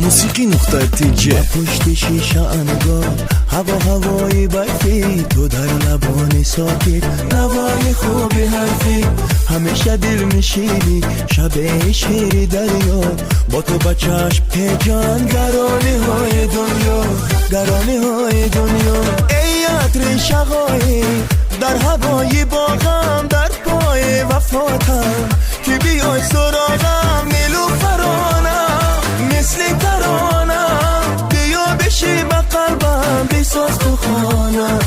موسیقی نقطه تیجه. پشت شیشه انگار هوایی برفی، تو در لبان ساکت نوای خوب حرفی. همیشه دل میشینی شب شیر دریا، با تو با چشم پیجان گرانی های دنیا، گرانی های دنیا. ای عطر شقایی در هوای باغم، در پای وفاتم که بیای سراغم. نیلوفرانم مثل ترانم، بیا بشی به قلبم، بساز تو خانم،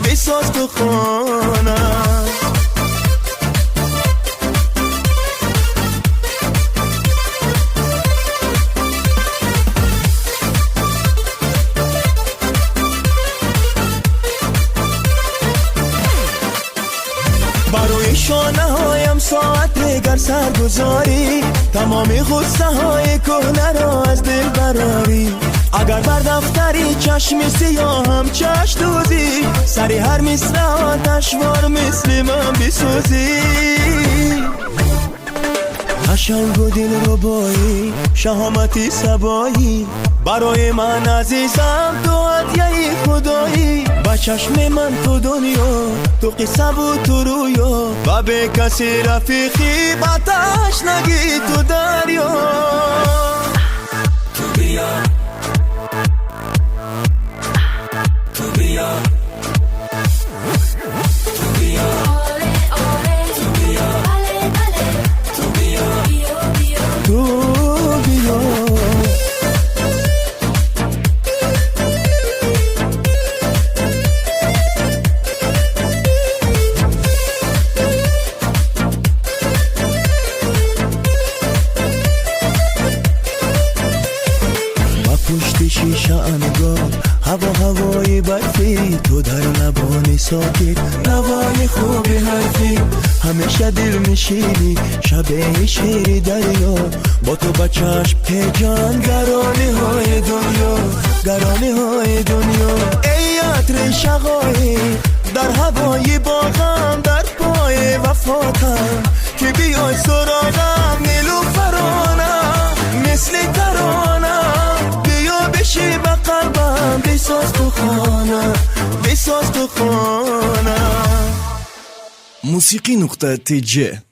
بساز تو خانم. برای شانه هایم ساعت گر سر گذاری، تمام غصه های کهنه را از دل براری. اگر بر دفتری چشم سیاهم چشم دوزی، سری هر مصرع آتشوار مثل من بسوزی. قشنگ و دل ربایی شهامتی سبایی، برای من عزیزم تو هدیه خدایی. با چشم من تو دنیا، تو قصه بود تو رویا، و به کسی رفیقی با تشنگی تو دریا. تو بیا، تو بیا، تو بیا، تو بیا، تو بیا، تو بیا. پشت شیشه انگار هوایی برفی، تو در لبان ساکت نوای خوب حرفی. همیشه دل میشینی شب شیر دریا، با تو با چشم پیجان گرانی های دنیا، گرانی های دنیا. ای عطر شقایی در هوای باغم، در پای وفاتم که بیای سراغم. نیلوفرانم مثل ترانم، بیا بشی به قلبم، بساز تو خانم، بساز تو خانم. موسیقی نقطه تیجه.